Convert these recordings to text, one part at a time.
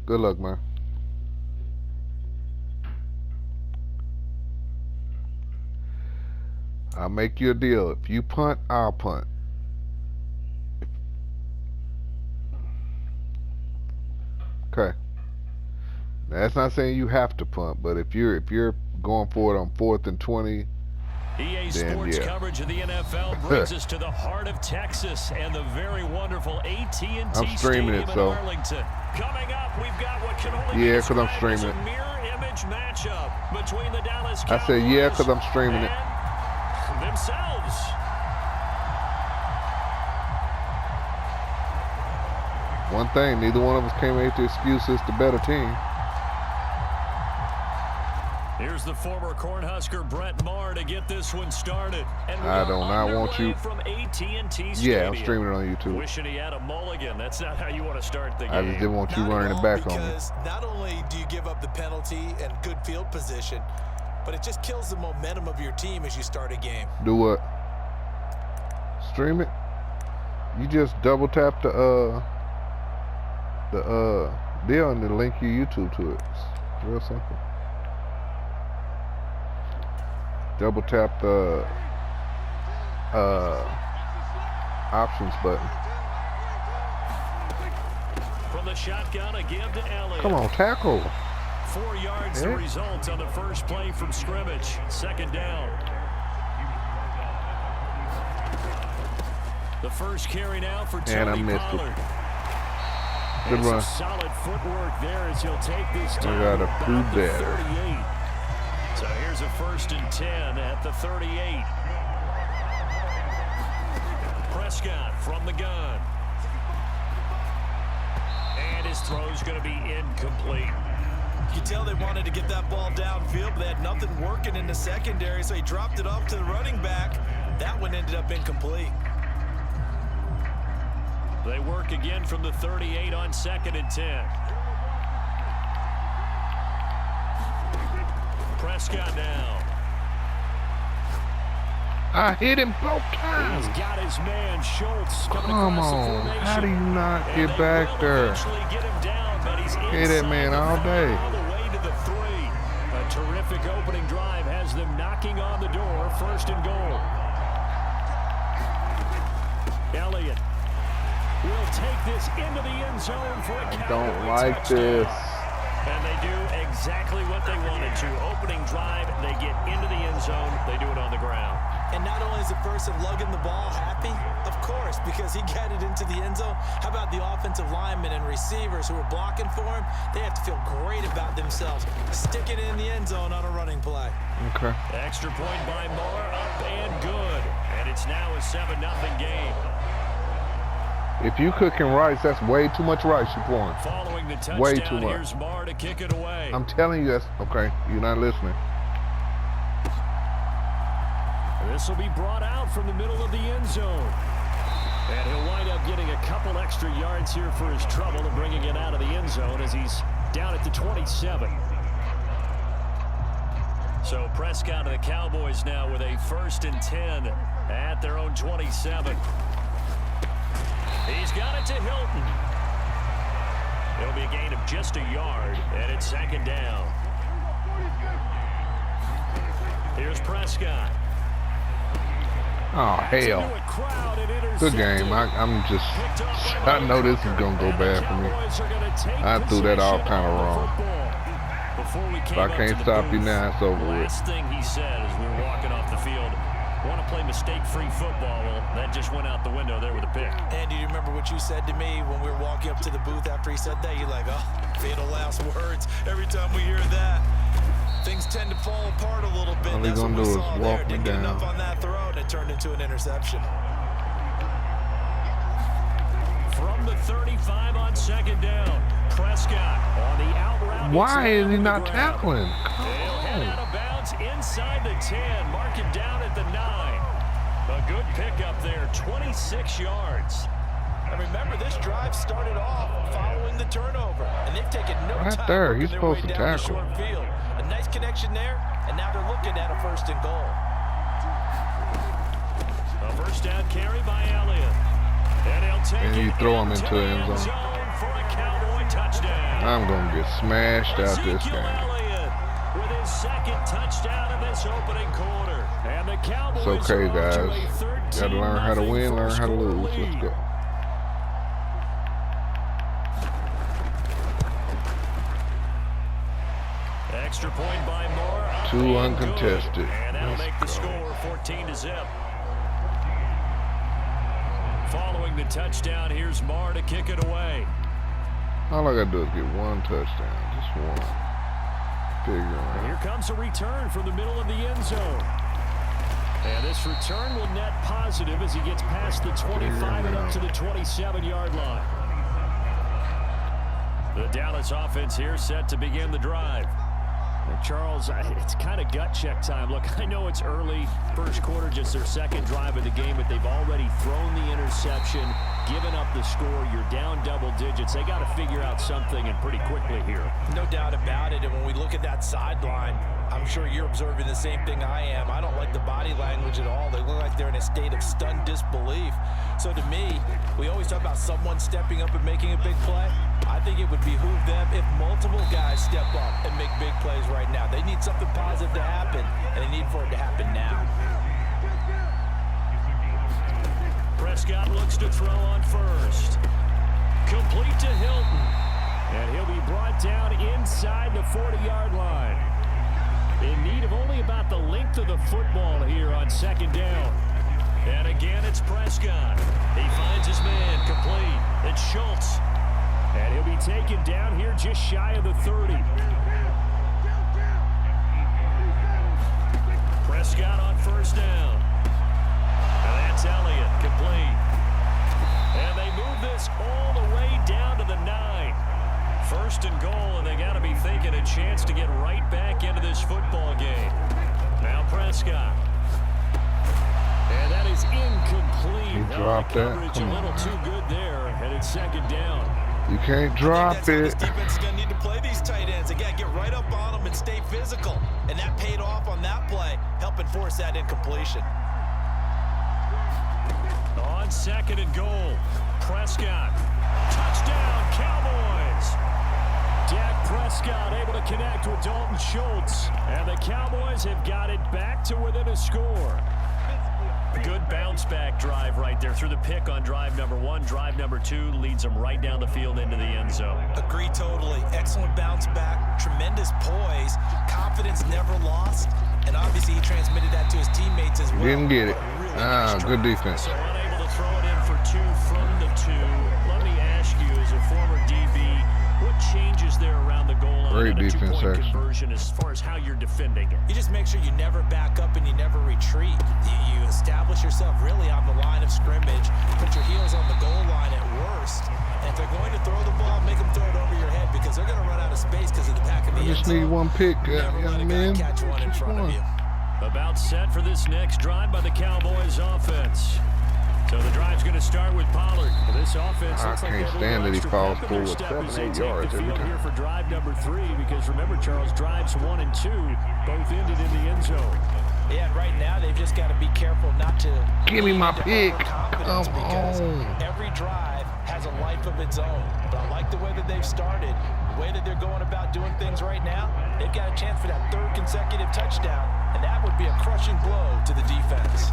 Good luck, man. I'll make you a deal. If you punt, I'll punt. Okay. Now, that's not saying you have to punt, but if you're going for it on 4th and 20, EA then Sports yeah. coverage of the NFL brings us to the heart of Texas and the very wonderful AT&T I'm streaming Stadium it, so. in Arlington. Coming up, we've got what can only Yeah, be because I'm described streaming as a it. mirror image matchup between the Dallas I Cowboys said yeah, because I'm streaming it. themselves. One thing, neither one of us came out to excuse it's the better team. Here's the former Cornhusker Brett Maher to get this one started. And I do not want you. from AT&T Yeah, I'm streaming it on YouTube. Wishing he had a mulligan. That's not how you want to start the game. I just didn't want you running it back on me. Because not only do you give up the penalty and good field position, but it just kills the momentum of your team as you start a game. Do what? Stream it. You just double tap the deal and then link your YouTube to it. It's real simple. Double tap the options button. From the shotgun, a give to Elliott. Come on, tackle. 4 yards the result on the first play from scrimmage. Second down. The first carry now for Tony And I missed Pollard. it. Good run. Solid footwork there as he'll take this time. I gotta back prove to better. 38. So here's a 1st and 10 at the 38. Prescott from the gun. And his throw's going to be incomplete. You can tell they wanted to get that ball downfield, but they had nothing working in the secondary, so he dropped it off to the running back. That one ended up incomplete. They work again from the 38 on 2nd and 10. Prescott now. I hit him both times. He's got his man Schultz coming Come across the on. formation. How do you not And get they back will there? eventually get him down, but he's Hit that man all day. all the way to the 3. A terrific opening drive has them knocking on the door. 1st and goal. Elliott will take this into the end zone for a I Cowboy don't like touchdown. this. And they do exactly what they wanted to. Opening drive, they get into the end zone. They do it on the ground. And not only is the person lugging the ball happy, of course, because he got it into the end zone. How about the offensive linemen and receivers who are blocking for him? They have to feel great about themselves. Stick it in the end zone on a running play. Okay. Extra point by Moore, up and good. And it's now a 7-0 game. If you cooking rice, that's way too much rice you're pouring. Following the touchdown, Way too much. here's Moore to kick it away. I'm telling you that's okay. You're not listening. This will be brought out from the middle of the end zone. And he'll wind up getting a couple extra yards here for his trouble and bringing it out of the end zone as he's down at the 27. So Prescott and the Cowboys now with a 1st and 10 at their own 27. He's got it to Hilton. It'll be a gain of just a yard, and it's 2nd down. Here's Prescott. Oh, hell. Good game. I know this is going to go bad for me. I threw that all kind of wrong. If I can't stop you now, it's over with. Last thing he said as we were walking off the field, want to play mistake-free football. Well, that just went out the window there with a pick. Andy, do you remember what you said to me when we were walking up to the booth after he said that? You're like, oh, fatal last words. Every time we hear that, things tend to fall apart a little bit. All he's That's gonna what do we is saw walk there. me Didn't get down. enough on that throw, and it turned into an interception. From the 35 on 2nd down, Prescott on the out route. Why is he not tackling? Come They'll head out on. of bounds inside the 10. Mark him down at the 9. A good pickup there, 26 yards. And remember, this drive started off following the turnover, and they've taken no Right time there, working he's their supposed way to down the tackle. short field. A nice connection there, and now they're looking at a 1st and goal. A 1st down carry by Elliott. And he'll take And you it throw him into the the end zone. for a Cowboy touchdown. I'm going to get smashed out this Ezekiel game. Elliott with his second touchdown of this opening quarter. And the Cowboys It's okay, are off to a guys. Got to learn how to win, learn how to lose. Let's go. Extra point by Moore. Two uncontested. And that'll Let's make the go. score 14-0. Following the touchdown, here's Moore to kick it away. All I got to do is get one touchdown. Just one. And here comes a return from the middle of the end zone. And this return will net positive as he gets past the 25 and up to the 27-yard line. The Dallas offense here set to begin the drive. And Charles, it's kind of gut check time. Look, I know it's early, first quarter, just their second drive of the game, but they've already thrown the interception, given up the score. You're down double digits. They got to figure out something, and pretty quickly here. No doubt about it. And when we look at that sideline, I'm sure you're observing the same thing I am. I don't like the body language at all. They look like they're in a state of stunned disbelief. So to me, we always talk about someone stepping up and making a big play. I think it would behoove them if multiple guys step up and make big plays right now. They need something positive to happen, and they need for it to happen now. Prescott looks to throw on first. Complete to Hilton. And he'll be brought down inside the 40-yard line. In need of only about the length of the football here on second down. And again, it's Prescott. He finds his man complete. It's Schultz. And he'll be taken down here just shy of the 30. Prescott on first down. And that's Elliott complete. And they move this all the way down to the 9. First and goal, and they got to be thinking a chance to get right back into this football game. Now Prescott. And that is incomplete. He dropped that. Coverage a little too good there, and it's second down. You can't drop That's it. This defense is going to need to play these tight ends. Again, get right up on them and stay physical. And that paid off on that play, helping force that incompletion. On second and goal, Prescott. Touchdown, Cowboys. Dak Prescott able to connect with Dalton Schultz. And the Cowboys have got it back to within a score. Good bounce-back drive right there through the pick on drive number 1. Drive number 2 leads them right down the field into the end zone. Agree totally. Excellent bounce back. Tremendous poise. Confidence never lost. And obviously he transmitted that to his teammates as well. Didn't get it. Really Good defense. So unable to throw it in for 2 from the 2. Let me ask you, as a former DB, what changes there around the goal line? Great and a defense, two-point actually. conversion as far as how you're defending it? You just make sure you never back up and you never retreat. You establish yourself really on the line of scrimmage. Put your heels on the goal line at worst. And if they're going to throw the ball, make them throw it over your head because they're going to run out of space because of the back of the I just end zone. need one pick, Never let young a guy man. catch one in Just front of one. you. About set for this next drive by the Cowboys offense. So the drive's going to start with Pollard. This offense I looks like can't they have a stand little that he extra falls pep in their forward step 7, as they 8 take yards the every field time. here for drive number 3, because remember, Charles, drives 1 and 2 both ended in the end zone. Yeah, and right now they've just got to be careful not to Give me my pick. overconfidence Come because on. every drive has a life of its own. But I like the way that they've started, the way that they're going about doing things right now. They've got a chance for that 3rd consecutive touchdown, and that would be a crushing blow to the defense.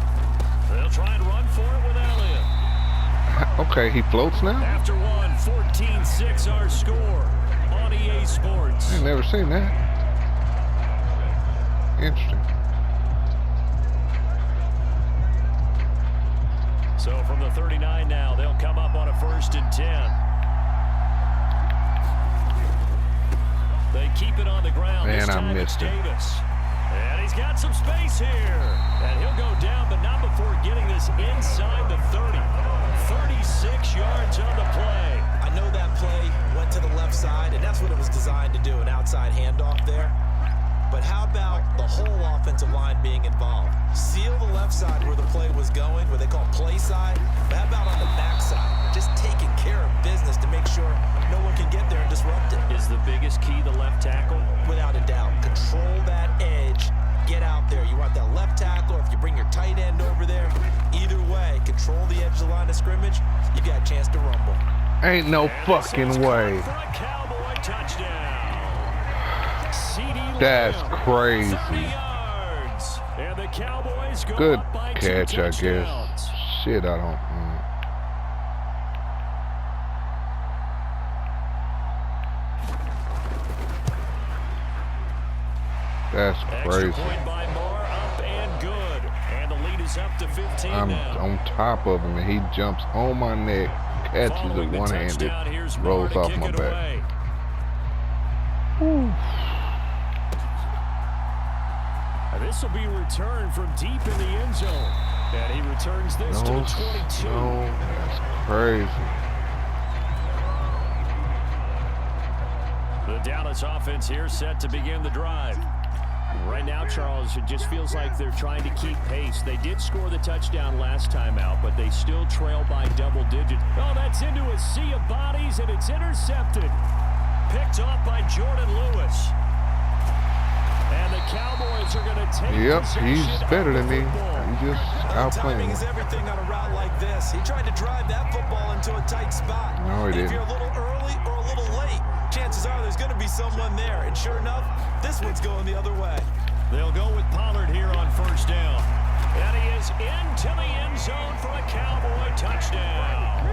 They'll try and run for it with Elliott. Okay, he floats now? After 1, 14-6 our score on EA Sports. I ain't never seen that. Interesting. So from the 39 now, they'll come up on a 1st and 10. They keep it on the ground. Man, this time I missed it's it. Davis. And he's got some space here. And he'll go down, but not before getting this inside the 30. 36 yards on the play. I know that play went to the left side, and that's what it was designed to do, an outside handoff there. But how about the whole offensive line being involved? Seal the left side where the play was going, where they call play side. But how about on the back side? Just taking care of business to make sure no one can get there and disrupt it. Is the biggest key the left tackle? Without a doubt. Control that edge. Get out there. You want that left tackle, if you bring your tight end over there. Either way, control the edge of the line of scrimmage. You got a chance to rumble. Ain't no fucking way. That's crazy. Good catch, I guess. Shit, I don't. That's crazy. I'm on top of him, and he jumps on my neck, catches it one-handed, rolls off my back. This will be returned from deep in the end zone. And he returns this to the 22. No, that's crazy. The Dallas offense here set to begin the drive. Right now, Charles, it just feels like they're trying to keep pace. They did score the touchdown last time out, but they still trail by double digits. Oh, that's into a sea of bodies, and it's intercepted. Picked off by Jordan Lewis. And the Cowboys are going to take he's better than me. He just outplaying timing is everything on a route like this. He tried to drive that football into a tight spot. No, he didn't. If you're a little early or a little late, chances are there's going to be someone there. And sure enough, this one's going the other way. They'll go with Pollard here on first down. And he is into the end zone for a Cowboy touchdown.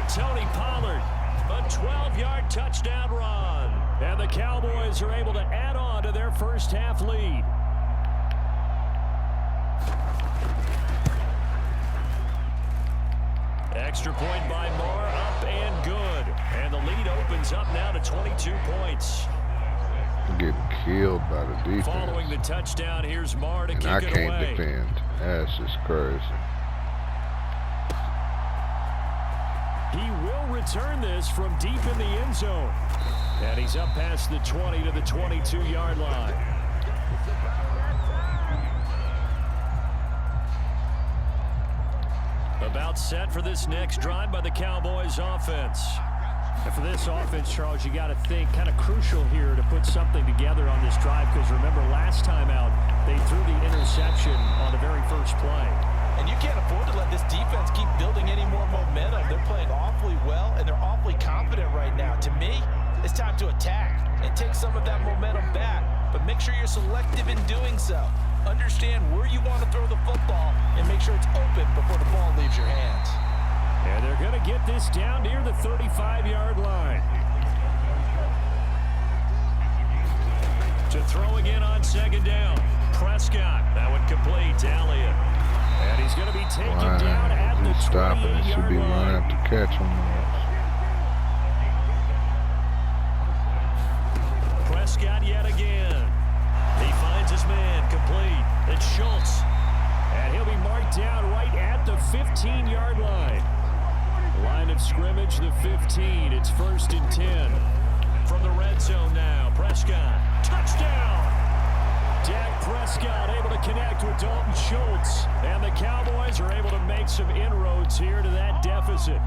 Tony Pollard, a 12-yard touchdown run. And the Cowboys are able to add on to their first half lead. Extra point by Moore, up and good. And the lead opens up now to 22 points. Getting killed by the defense. Following the touchdown, here's Moore to kick it away. I can't defend. That's just crazy. He will return this from deep in the end zone. And he's up past the 20 to the 22-yard line. About set for this next drive by the Cowboys offense. And for this offense, Charles, you got to think kind of crucial here to put something together on this drive, because remember last time out they threw the interception on the very first play. And you can't afford to let this defense keep building any more momentum. They're playing awfully well, and they're awfully confident right now. To me, it's time to attack and take some of that momentum back, but make sure you're selective in doing so. Understand where you want to throw the football and make sure it's open before the ball leaves your hands. And they're going to get this down near the 35-yard line. To throw again on second down. Prescott, that one complete to Elliott. And he's going to be taken down at the 28-yard line. He should be running up to catch him. Prescott yet again. He finds his man, complete. It's Schultz. And he'll be marked down right at the 15-yard line. Line of scrimmage, the 15. It's 1st and 10. From the red zone now, Prescott. Touchdown! Dak Prescott able to connect with Dalton Schultz. And the Cowboys are able to make some inroads here to that deficit.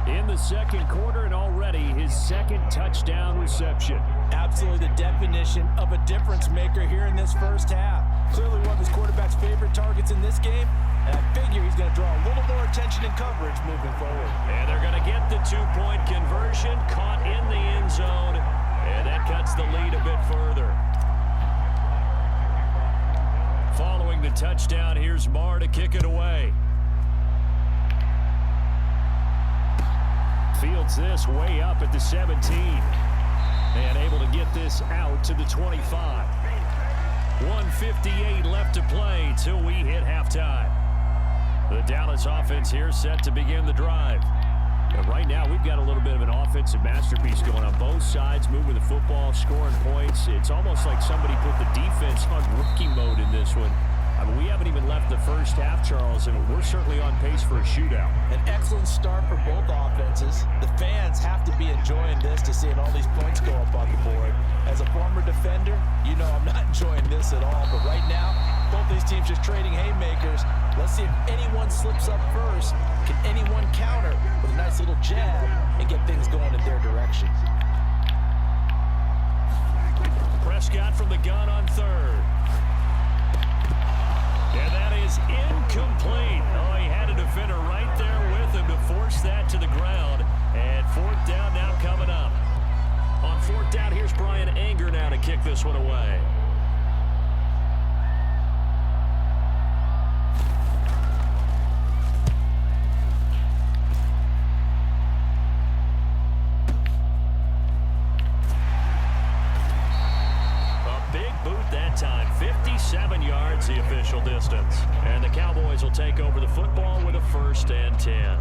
In the second quarter, and already his second touchdown reception. Absolutely the definition of a difference maker here in this first half. Clearly one of his quarterback's favorite targets in this game, and I figure he's going to draw a little more attention and coverage moving forward. And they're going to get the two-point conversion, caught in the end zone, and that cuts the lead a bit further. Following the touchdown, here's Moore to kick it away. Fields this way up at the 17. And able to get this out to the 25. 1:58 left to play till we hit halftime. The Dallas offense here set to begin the drive. And right now we've got a little bit of an offensive masterpiece going on both sides, moving the football, scoring points. It's almost like somebody put the defense on rookie mode in this one. I mean, we haven't even left the first half, Charles, and we're certainly on pace for a shootout. An excellent start for both offenses. The fans have to be enjoying this to seeing all these points go up on the board. As a former defender, you know I'm not enjoying this at all. But right now, both these teams just trading haymakers. Let's see if anyone slips up first. Can anyone counter with a nice little jab and get things going in their direction? Prescott from the gun on third. And that is incomplete. Oh, he had a defender right there with him to force that to the ground. here's Brian Anger now to kick this one away. Time 57 yards the official distance, and the Cowboys will take over the football with a 1st and 10.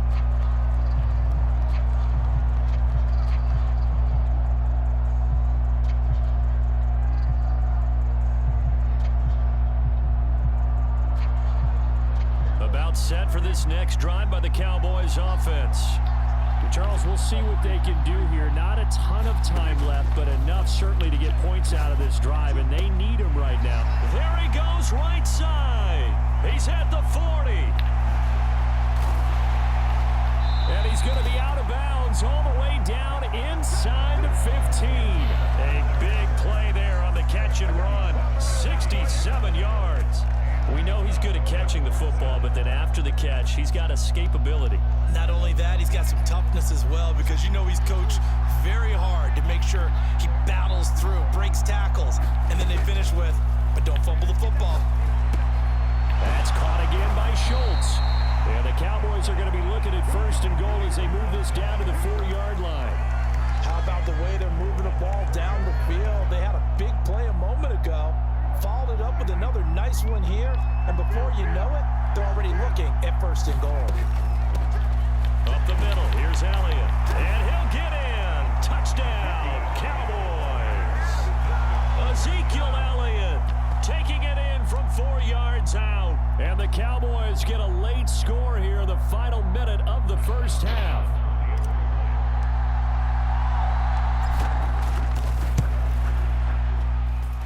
About set for this next drive by the Cowboys offense. Charles, we'll see what they can do here. Not a ton of time left, but enough certainly to get points out of this drive, and they need him right now. There he goes right side. He's at the 40. And he's going to be out of bounds all the way down inside the 15. A big play there on the catch and run. 67 yards. We know he's good at catching the football, but then after the catch, he's got escapability. Not only that, he's got some toughness as well, because you know he's coached very hard to make sure he battles through, breaks tackles, and then they finish with, but don't fumble the football. That's caught again by Schultz. And the Cowboys are going to be looking at 1st and goal as they move this down to the 4-yard line. How about the way they're moving the ball down the field? They had a big play a moment ago. Followed it up with another nice one here, and before you know it, they're already looking at 1st and goal. Up the middle, here's Elliott, and he'll get in. Touchdown, Cowboys. Ezekiel Elliott taking it in from 4 yards out, and the Cowboys get a late score here in the final minute of the 1st half.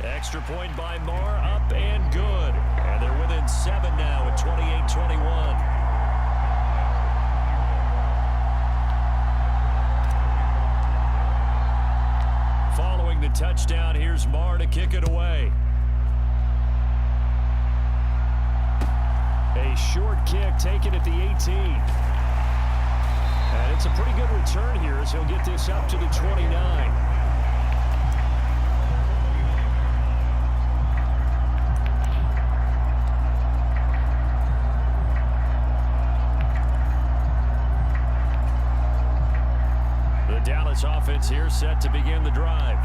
Extra point by Marr, up and good. And they're within 7 now at 28-21. Following the touchdown, here's Marr to kick it away. A short kick taken at the 18. And it's a pretty good return here as he'll get this up to the 29. Dallas offense here set to begin the drive.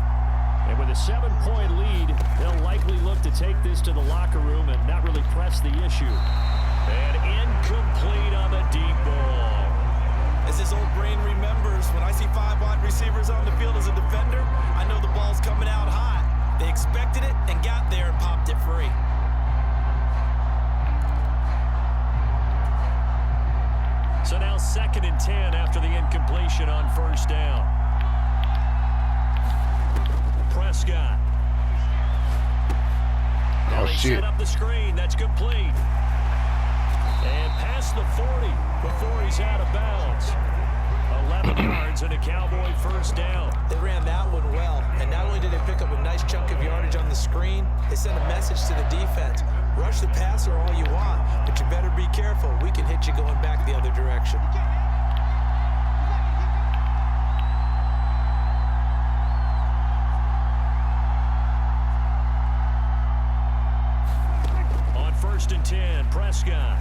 And with a 7-point lead, they'll likely look to take this to the locker room and not really press the issue. And incomplete on the deep ball. As this old brain remembers, when I see 5 wide receivers on the field as a defender, I know the ball's coming out hot. They expected it and got there and popped it free. So now 2nd and 10 after the incompletion on 1st down. Prescott. Oh, shit. Set up the screen. That's complete. And past the 40 before he's out of bounds. 11 yards and a Cowboy 1st down. They ran that one well, and not only did they pick up a nice chunk of yardage on the screen, they sent a message to the defense. Rush the passer all you want, but you better be careful. We can hit you going back the other direction. On 1st and 10, Prescott.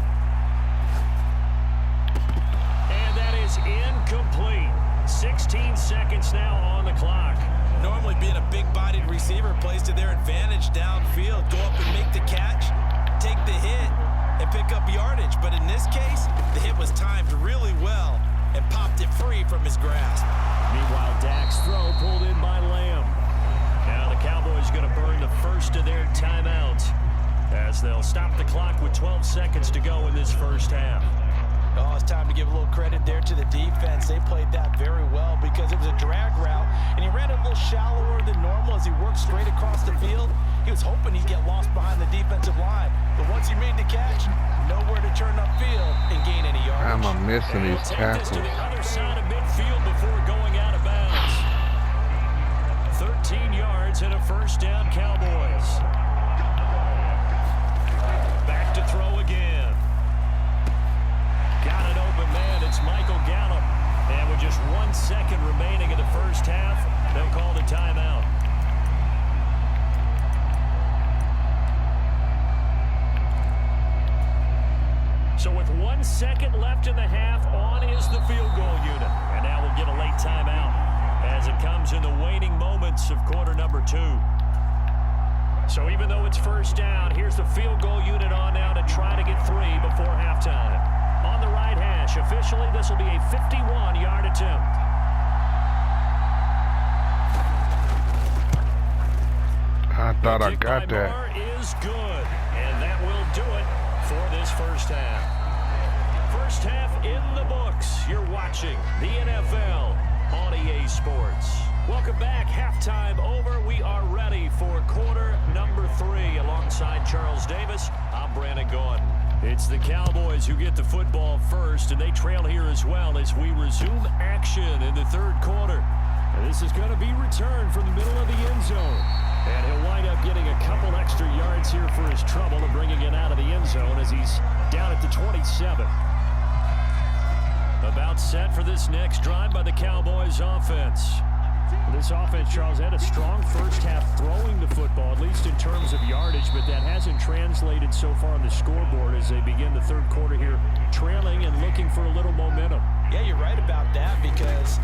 And that is incomplete. 16 seconds now on the clock. Normally being a big-bodied receiver plays to their advantage downfield. Go up and make the catch, take the hit, and pick up yardage. But in this case, the hit was timed really well and popped it free from his grasp. Meanwhile, Dak's throw pulled in by Lamb. Now the Cowboys going to burn the first of their timeouts as they'll stop the clock with 12 seconds to go in this 1st half. Oh, it's time to give a little credit there to the defense. They played that very well because it was a drag route, and he ran it a little shallower than normal as he worked straight across the field. He was hoping he'd get lost behind the defensive line, but once he made the catch, nowhere to turn upfield and gain any yardage. How am I missing these tackles? To the other side of midfield before going out of bounds. 13 yards and a 1st down, Cowboys. Back to throw again. Got an open man. It's Michael Gallup. And with just 1 1 second remaining in the first half. They'll call the timeout. So with 1 second left in the half, on is the field goal unit. And now we'll get a late timeout as it comes in the waning moments of quarter number 2. So even though it's first down, here's the field goal unit on now to try to get 3 before halftime. On the right hash, officially this will be a 51-yard attempt. I thought I got that. Is good, and that will do it for this first half. First half in the books. You're watching the NFL on EA Sports. Welcome back. Halftime over. We are ready for quarter number 3. Alongside Charles Davis, I'm Brandon Gordon. It's the Cowboys who get the football first, and they trail here as well as we resume action in the third quarter. And this is going to be returned from the middle of the end zone. And he'll wind up getting a couple extra yards here for his trouble and bringing it out of the end zone as he's down at the 27. About set for this next drive by the Cowboys offense. This offense, Charles, had a strong first half throwing the football, at least in terms of yardage, but that hasn't translated so far on the scoreboard as they begin the third quarter here, trailing and looking for a little momentum. Yeah, you're right about that because,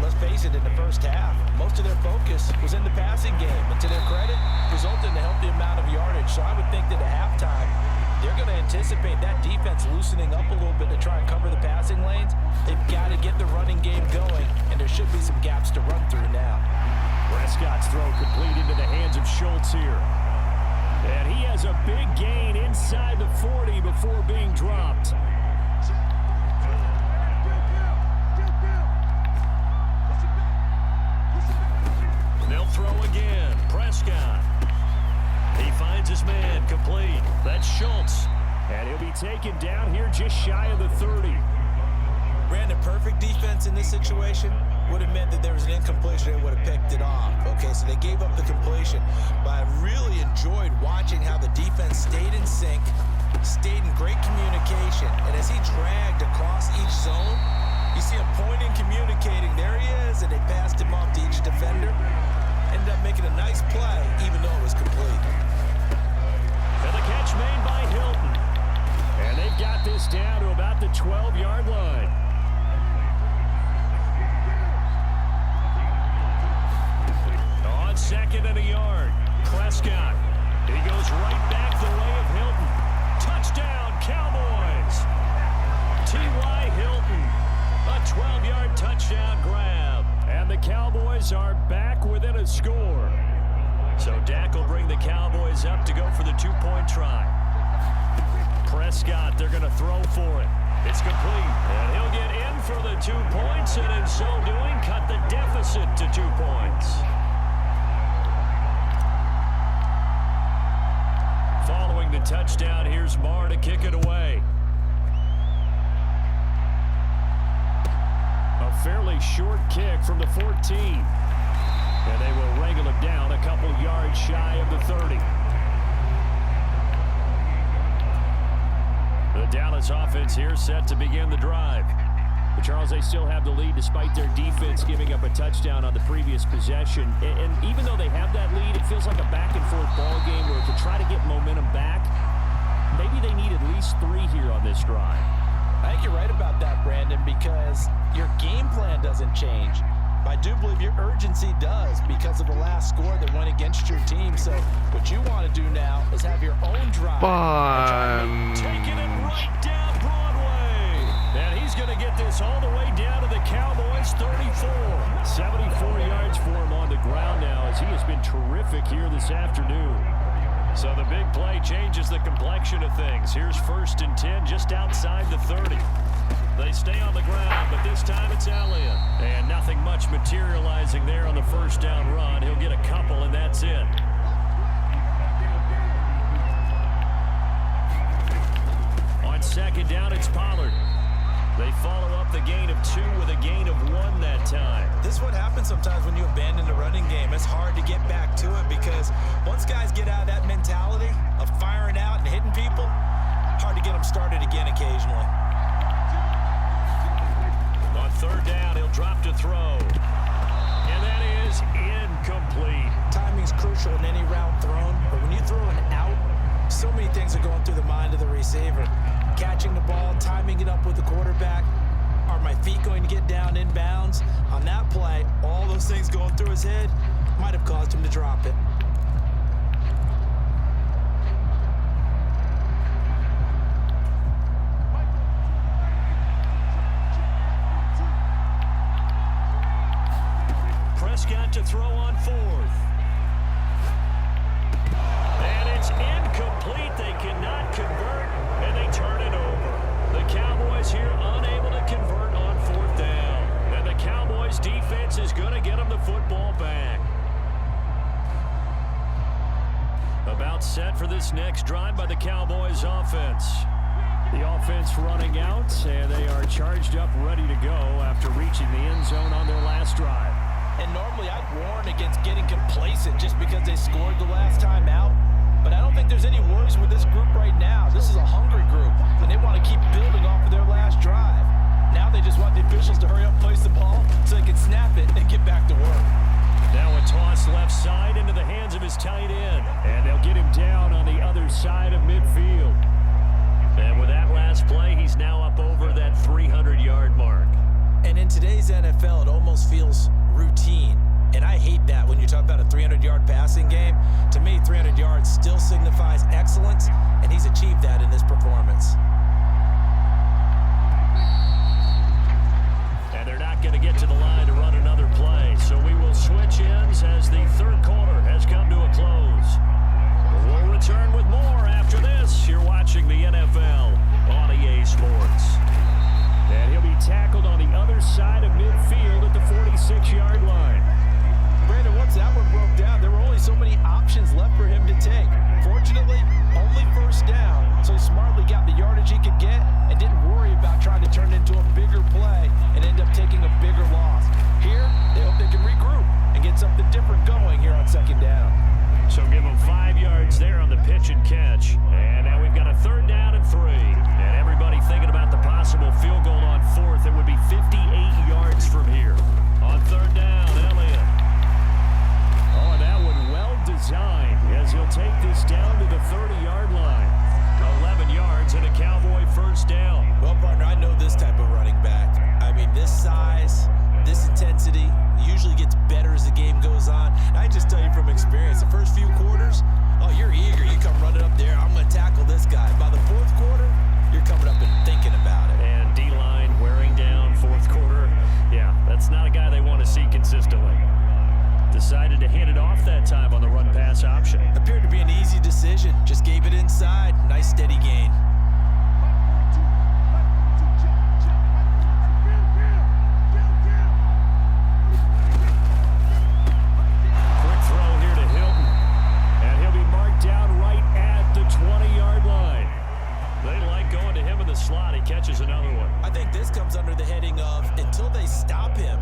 let's face it, in the first half, most of their focus was in the passing game. And to their credit, resulted in a healthy amount of yardage. So I would think that at halftime, they're going to anticipate that defense loosening up a little bit to try and cover the passing lanes. They've got to get the running game going, and there should be some gaps to run through now. Prescott's throw complete into the hands of Schultz here. And he has a big gain inside the 40 before being dropped. They'll throw again. Prescott. He finds his man complete. That's Schultz. And he'll be taken down here just shy of the 30. Brandon, perfect defense in this situation would have meant that there was an incompletion. They would have picked it off. Okay, so they gave up the completion. But I really enjoyed watching how the defense stayed in sync, stayed in great communication. And as he dragged across each zone, you see him pointing, communicating. There he is, and they passed him off to each defender. Ended up making a nice play, even though it was complete. And the catch made by Hilton. And they've got this down to about the 12-yard line. On second and a yard, Prescott. He goes right back the way of Hilton. Touchdown, Cowboys. T.Y. Hilton. A 12-yard touchdown grab. And the Cowboys are back within a score. So Dak will bring the Cowboys up to go for the 2-point try. Prescott, they're going to throw for it. It's complete. And he'll get in for the 2 points, and in so doing, cut the deficit to 2 points. Following the touchdown, here's Marr to kick it away. A fairly short kick from the 14. And they will wrangle it down a couple yards shy of the 30. The Dallas offense here set to begin the drive. But Charles, they still have the lead despite their defense giving up a touchdown on the previous possession. And even though they have that lead, it feels like a back-and-forth ball game where to try to get momentum back, maybe they need at least 3 here on this drive. I think you're right about that, Brandon, because your game plan doesn't change. I do believe your urgency does because of the last score that went against your team. So what you want to do now is have your own drive. Taking it right down Broadway. And he's going to get this all the way down to the Cowboys 34. 74 yards for him on the ground now as he has been terrific here this afternoon. So the big play changes the complexion of things. Here's 1st and 10 just outside the 30. They stay on the ground, but this time it's Elliott. And nothing much materializing there on the first down run. He'll get a couple, and that's it. On second down, it's Pollard. They follow up the gain of 2 with a gain of 1 that time. This is what happens sometimes when you abandon the running game. It's hard to get back to it because once guys get out of that mentality of firing out and hitting people, hard to get them started again occasionally. On 3rd down, he'll drop to throw. things are going through the mind of the receiver. Catching the ball, timing it up with the quarterback. Are my feet going to get down in bounds? On that play, all those things going through his head might have caused him to drop it. Prescott to throw on 4th. And it's incomplete. They cannot convert, and they turn it over. The Cowboys here unable to convert on 4th down. And the Cowboys defense is going to get them the football back. About set for this next drive by the Cowboys offense. The offense running out, and they are charged up, ready to go after reaching the end zone on their last drive. And normally I'd warn against getting complacent just because they scored the last time out. But I don't think there's any worries with this group right now. This is a hungry group, and they want to keep building off of their last drive. Now they just want the officials to hurry up, place the ball, so they can snap it and get back to work. Now a toss left side into the hands of his tight end. And they'll get him down on the other side of midfield. And with that last play, he's now up over that 300-yard mark. And in today's NFL, it almost feels routine. And I hate that when you talk about a 300-yard passing game. To me, 300 yards still signifies excellence, and he's achieved that in this performance. And they're not going to get to the line to run another play. So we will switch ends as the third quarter has come to a close. We'll return with more after this. You're watching the NFL on EA Sports. And he'll be tackled on the other side of midfield at the 46-yard line. Brandon, once that one broke down, there were only so many options left for him to take. Fortunately, only first down, so he smartly got the yardage he could get and didn't worry about trying to turn it into a bigger play and end up taking a bigger loss. Here, they hope they can regroup and get something different going here on second down. So give them 5 yards there on the pitch and catch. And now we've got a 3rd down and 3. And everybody thinking about the possible field goal on 4th. It would be 58 yards from here. On 3rd down, Elliott. Oh, and that one well designed as he'll take this down to the 30-yard line. 11 yards and a Cowboy first down. Well, partner, I know this type of running back. I mean, this size, this intensity usually gets better as the game goes on. And I just tell you from experience, the first few quarters, oh, you're eager. You come running up there. I'm going to tackle this guy. By the 4th quarter, you're coming up and thinking about it. And D-line wearing down 4th quarter. Yeah, that's not a guy they want to see consistently. Decided to hand it off that time on the run-pass option. Appeared to be an easy decision. Just gave it inside. Nice steady gain. Quick throw here to Hilton. And he'll be marked down right at the 20-yard line. They like going to him in the slot. He catches another one. I think this comes under the heading of until they stop him,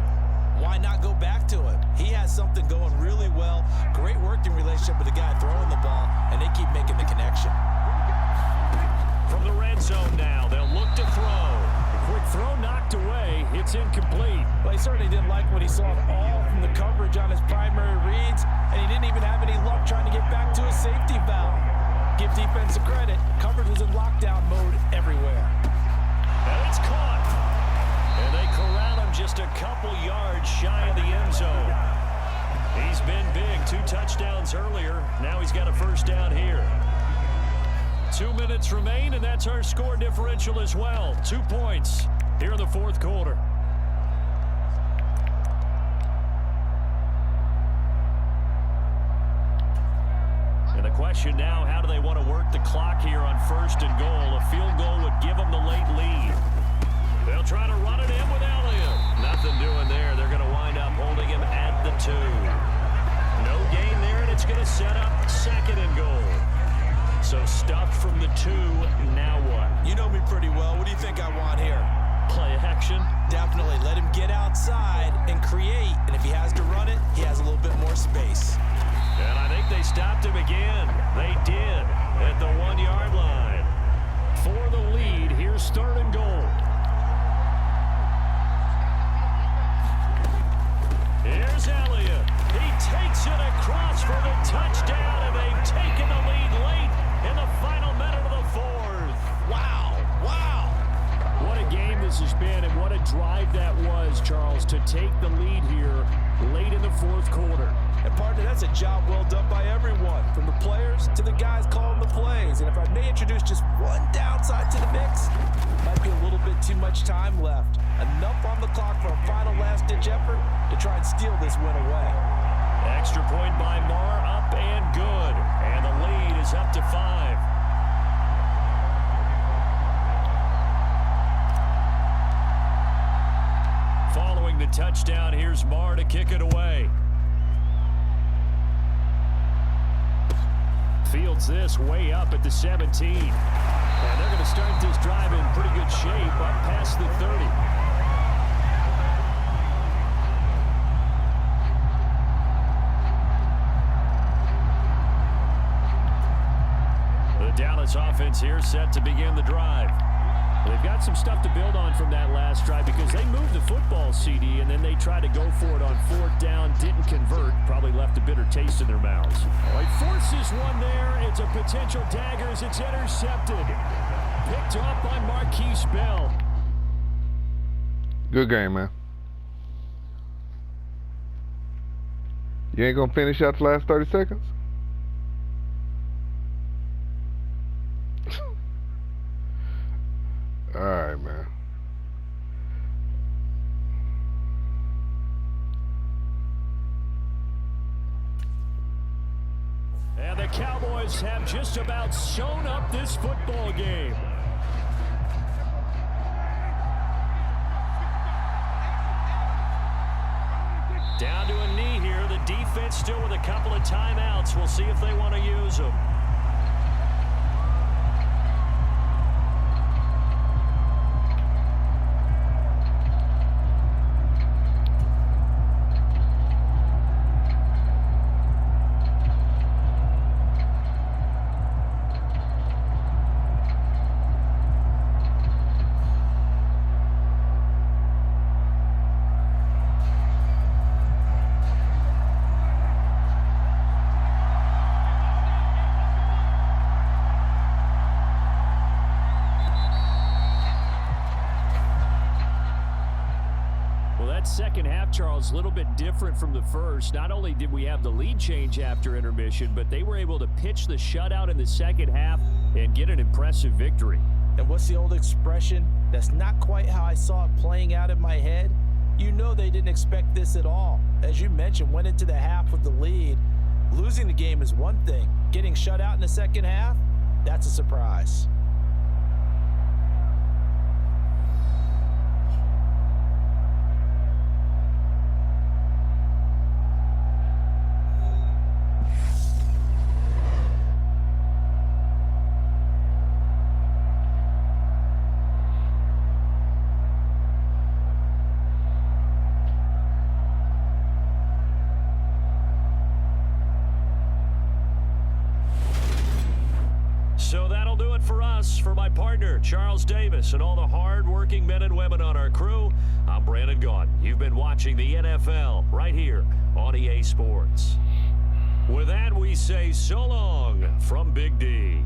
why not go back to it? He has something going really well. Great working relationship with the guy throwing the ball, and they keep making the connection. From the red zone now, they'll look to throw. A quick throw knocked away. It's incomplete. Well, he certainly didn't like what he saw at all from the coverage on his primary reads, and he didn't even have any luck trying to get back to his safety valve. Give defense a credit. Coverage was in lockdown mode everywhere. And it's caught. And they corral him just a couple yards shy of the end zone. He's been big. 2 touchdowns earlier. Now he's got a first down here. 2 minutes remain, and that's our score differential as well. 2 points here in the 4th quarter. And the question now, how do they want to work the clock here on 1st and goal? A field goal would give them the late lead. They'll try to run it in with Elliott. Nothing doing there. They're going to wind up holding him at the 2. No gain there, and it's going to set up 2nd and goal. So stuffed from the 2, now what? You know me pretty well. What do you think I want here? Play action? Definitely. Let him get outside and create. And if he has to run it, he has a little bit more space. And I think they stopped him again. They did at the 1-yard line. For the lead, here's 3rd and goal. Here's Elliott. He takes it across for the touchdown, and they've taken the lead late in the final minute offense has been, and what a drive that was, Charles, to take the lead here late in the fourth quarter. And partner, that's a job well done by everyone, from the players to the guys calling the plays. And if I may introduce just one downside to the mix, might be a little bit too much time left. Enough on the clock for a final last-ditch effort to try and steal this win away. Extra point by Marr, up and good. And the lead is up to 5. Following the touchdown, here's Marr to kick it away. Fields this way up at the 17. And they're going to start this drive in pretty good shape up past the 30. The Dallas offense here set to begin the drive. They've got some stuff to build on from that last drive because they moved the football, CD, and then they tried to go for it on 4th down, didn't convert, probably left a bitter taste in their mouths. Well, he forces one there. It's a potential dagger as it's intercepted. Picked up by Marquise Bell. Good game, man. You ain't gonna finish out the last 30 seconds? All right, man. And the Cowboys have just about sewn up this football game. Down to a knee here. The defense still with a couple of timeouts. We'll see if they want to use them. Second half, Charles, a little bit different from the first. Not only did we have the lead change after intermission, but they were able to pitch the shutout in the second half and get an impressive victory. And what's the old expression? That's not quite how I saw it playing out in my head. You know they didn't expect this at all. As you mentioned, went into the half with the lead. Losing the game is one thing. Getting shut out in the second half, that's a surprise. So that'll do it for us. For my partner, Charles Davis, and all the hard-working men and women on our crew, I'm Brandon Gaudin. You've been watching the NFL right here on EA Sports. With that, we say so long from Big D.